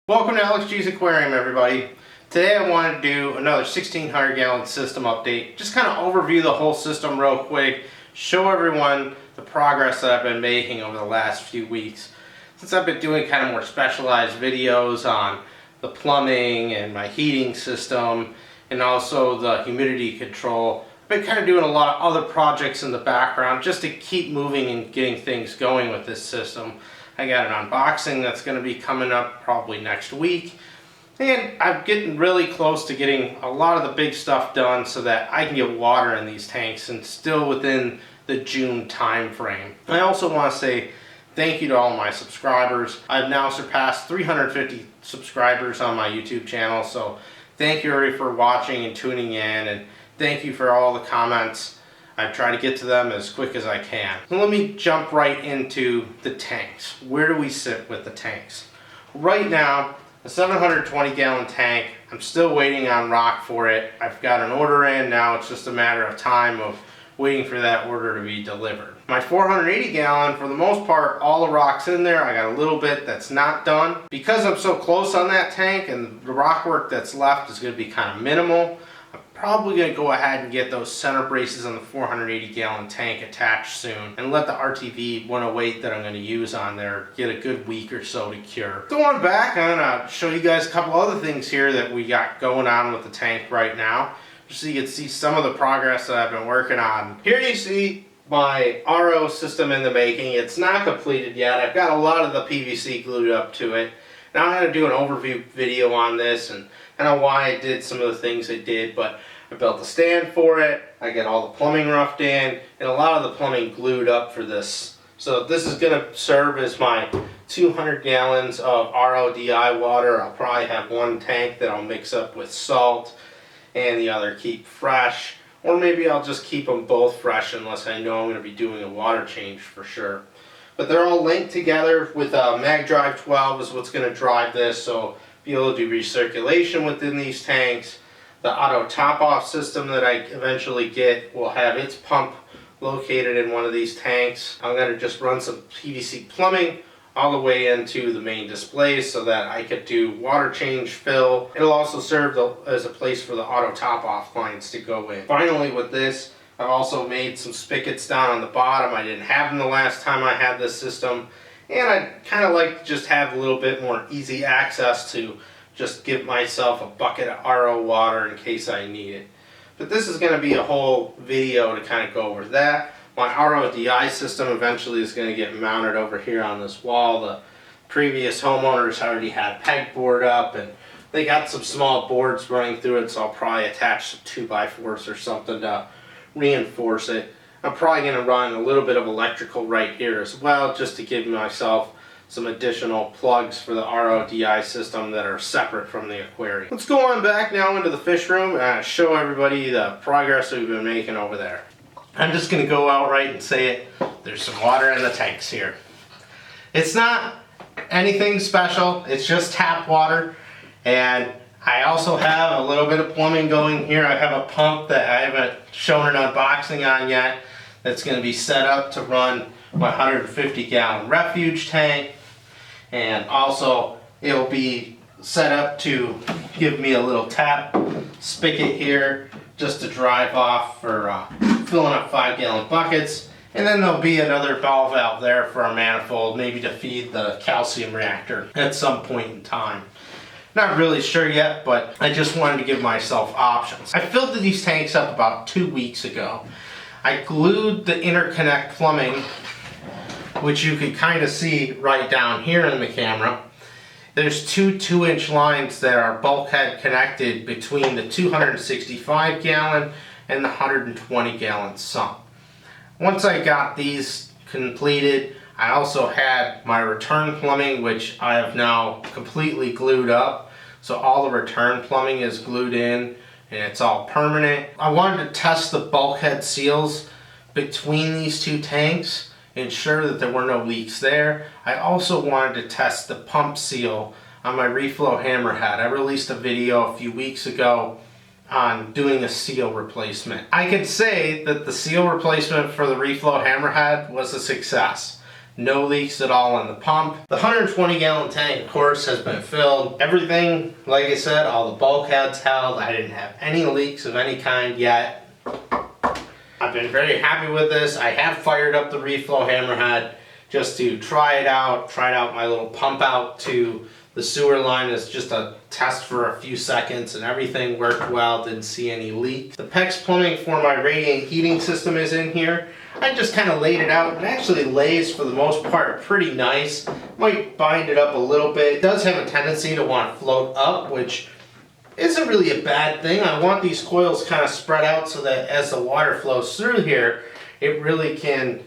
Welcome to AlexGs Aquarium, everybody. Today I wanted to do another 1600 gallon system update. Just kind of overview the whole system real quick, show everyone the progress that I've been making over the last few weeks. Since I've been doing kind of more specialized videos on the plumbing and my heating system and also the humidity control, I've been kind of doing a lot of other projects in the background just to keep moving and getting things going with this system. I got an unboxing that's going to be coming up probably next week. And I'm getting really close to getting a lot of the big stuff done so that I can get water in these tanks and still within the June time frame. I also want to say thank you to all my subscribers. I've now surpassed 350 subscribers on my YouTube channel, so thank you everybody for watching and tuning in, and thank you for all the comments. I try to get to them as quick as I can. So let me jump right into the tanks. Where do we sit with the tanks? Right now, a 720 gallon tank, I'm still waiting on rock for it. I've got an order in now, it's just a matter of time of waiting for that order to be delivered. My 480 gallon, for the most part, all the rock's in there. I got a little bit that's not done. Because I'm so close on that tank and the rock work that's left is going to be kind of minimal, I'm probably going to go ahead and get those center braces on the 480 gallon tank attached soon and let the RTV 108 that I'm going to use on there get a good week or so to cure. Going back, I'm going to show you guys a couple other things here that we got going on with the tank right now, just so you can see some of the progress that I've been working on. Here you see my RO system in the making. It's not completed yet. I've got a lot of the PVC glued up to it. Now I'm going to do an overview video on this and kind of why I did some of the things I did, but I built a stand for it, I got all the plumbing roughed in, and a lot of the plumbing glued up for this. So this is going to serve as my 200 gallons of RODI water. I'll probably have one tank that I'll mix up with salt and the other keep fresh, or maybe I'll just keep them both fresh unless I know I'm going to be doing a water change for sure. But they're all linked together with Mag Drive 12 is what's going to drive this, so be able to do recirculation within these tanks. The auto top-off system that I eventually get will have its pump located in one of these tanks. I'm going to just run some PVC plumbing all the way into the main displays so that I could do water change fill. It'll also serve as a place for the auto top-off lines to go in. Finally with this, I've also made some spigots down on the bottom. I didn't have them the last time I had this system, and I'd kind of like to just have a little bit more easy access to just give myself a bucket of RO water in case I need it. But this is going to be a whole video to kind of go over that. My RODI system eventually is going to get mounted over here on this wall. The previous homeowners already had pegboard up, and they got some small boards running through it, so I'll probably attach some 2x4s or something to reinforce it. I'm probably going to run a little bit of electrical right here as well, just to give myself some additional plugs for the RODI system that are separate from the aquarium. Let's go on back now into the fish room and show everybody the progress we've been making over there. I'm just going to go outright and say it. There's some water in the tanks here. It's not anything special. It's just tap water, and I also have a little bit of plumbing going here. I have a pump that I haven't shown an unboxing on yet that's going to be set up to run my 150 gallon refuge tank, and also it'll be set up to give me a little tap spigot here just to drive off for filling up 5 gallon buckets, and then there'll be another ball valve there for a manifold, maybe to feed the calcium reactor at some point in time. Not really sure yet, but I just wanted to give myself options. I filled these tanks up about 2 weeks ago. I glued the interconnect plumbing, which you can kind of see right down here in the camera. There's two 2-inch lines that are bulkhead connected between the 265 gallon and the 120 gallon sump. Once I got these completed, I also had my return plumbing, which I have now completely glued up. So all the return plumbing is glued in and it's all permanent. I wanted to test the bulkhead seals between these two tanks, ensure that there were no leaks there. I also wanted to test the pump seal on my reflow hammerhead. I released a video a few weeks ago on doing a seal replacement. I can say that the seal replacement for the reflow hammerhead was a success. No leaks at all in the pump. The 120 gallon tank, of course, has been filled. Everything, like I said, all the bulkheads held. I didn't have any leaks of any kind yet. I've been very happy with this. I have fired up the reflow hammerhead just to try it out. Tried out my little pump out to the sewer line as just a test for a few seconds, and everything worked well. Didn't see any leaks. The PEX plumbing for my radiant heating system is in here. I just kind of laid it out. It actually lays for the most part pretty nice. Might bind it up a little bit. It does have a tendency to want to float up, which isn't really a bad thing. I want these coils kind of spread out so that as the water flows through here, it really can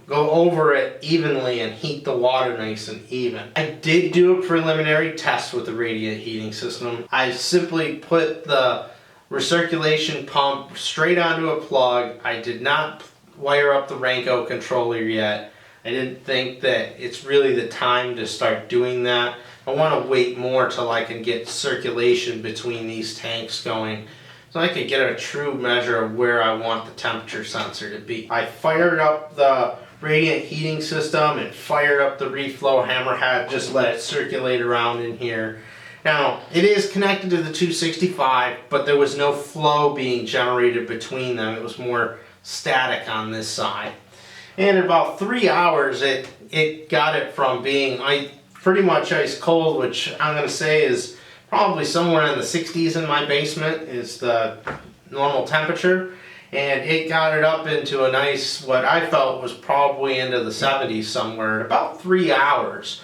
go over it evenly and heat the water nice and even. I did do a preliminary test with the radiant heating system. I simply put the recirculation pump straight onto a plug. I did not wire up the Renko controller yet. I didn't think that it's really the time to start doing that. I want to wait more till I can get circulation between these tanks going, so I could get a true measure of where I want the temperature sensor to be. I fired up the radiant heating system and fired up the reflow hammerhead, just let it circulate around in here. Now, it is connected to the 265, but there was no flow being generated between them. It was more static on this side. And in about 3 hours, it got it from being pretty much ice cold, which I'm going to say is probably somewhere in the 60s in my basement is the normal temperature, and it got it up into a nice, what I felt was probably into the 70s somewhere in about 3 hours.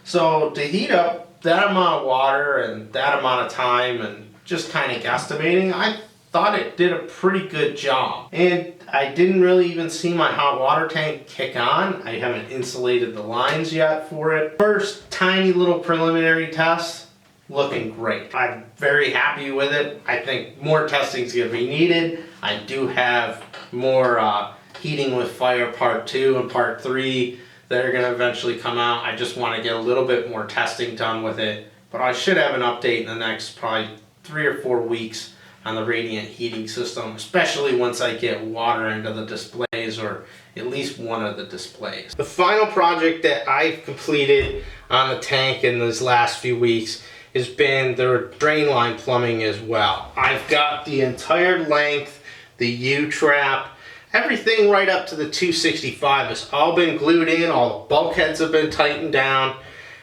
So to heat up that amount of water and that amount of time and just kind of guesstimating, I thought it did a pretty good job. And I didn't really even see my hot water tank kick on. I haven't insulated the lines yet for it. First tiny little preliminary test, looking great. I'm very happy with it. I think more testing is going to be needed. I do have more heating with fire part 2 and part 3 that are going to eventually come out. I just want to get a little bit more testing done with it. But I should have an update in the next probably 3 or 4 weeks on the radiant heating system, especially once I get water into the displays, or at least one of the displays. The final project that I've completed on the tank in these last few weeks has been the drain line plumbing as well. I've got the entire length, the U-trap, everything right up to the 265 has all been glued in, all the bulkheads have been tightened down.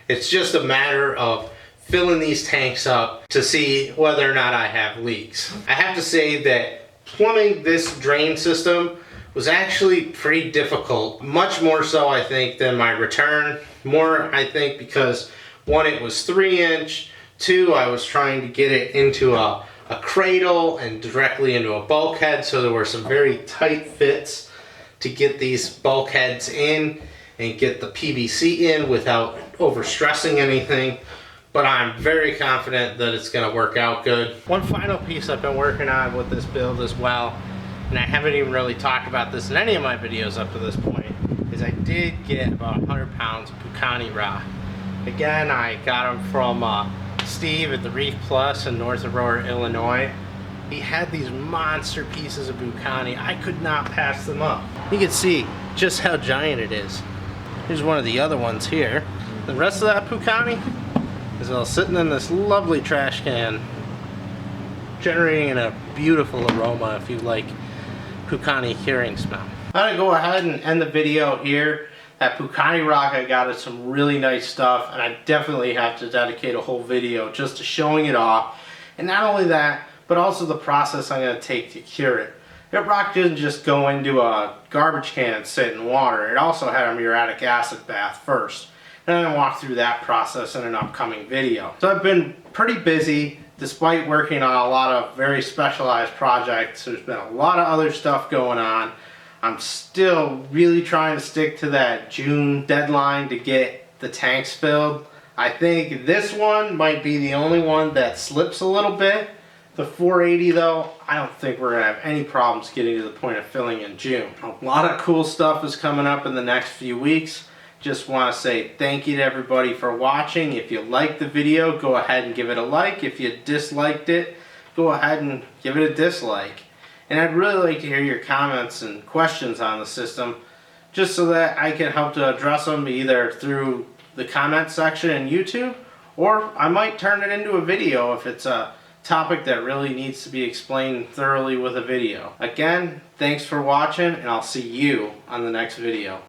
It's just a matter of filling these tanks up to see whether or not I have leaks. I have to say that plumbing this drain system was actually pretty difficult. Much more so, I think, than my return. More, I think, because 1, it was 3-inch, 2, I was trying to get it into a cradle and directly into a bulkhead, so there were some very tight fits to get these bulkheads in and get the PVC in without overstressing anything. But I'm very confident that it's going to work out good. One final piece I've been working on with this build as well, and I haven't even really talked about this in any of my videos up to this point, is I did get about 100 pounds of Pukani rock. Again, I got them from Steve at the Reef Plus in North Aurora, Illinois. He had these monster pieces of Pukani. I could not pass them up. You can see just how giant it is. Here's one of the other ones here. The rest of that Pukani is all sitting in this lovely trash can, generating a beautiful aroma if you like Pukani curing smell. I'm gonna go ahead and end the video here. That Pukani rock I got is some really nice stuff, and I definitely have to dedicate a whole video just to showing it off. And not only that, but also the process I'm gonna take to cure it. That rock didn't just go into a garbage can and sit in water. It also had a muriatic acid bath first. And I'm going to walk through that process in an upcoming video. So I've been pretty busy despite working on a lot of very specialized projects. There's been a lot of other stuff going on. I'm still really trying to stick to that June deadline to get the tanks filled. I think this one might be the only one that slips a little bit. The 480 though, I don't think we're going to have any problems getting to the point of filling in June. A lot of cool stuff is coming up in the next few weeks. Just want to say thank you to everybody for watching. If you liked the video, go ahead and give it a like. If you disliked it, go ahead and give it a dislike. And I'd really like to hear your comments and questions on the system. just so that I can help to address them either through the comment section in YouTube, or I might turn it into a video if it's a topic that really needs to be explained thoroughly with a video. Again, thanks for watching, and I'll see you on the next video.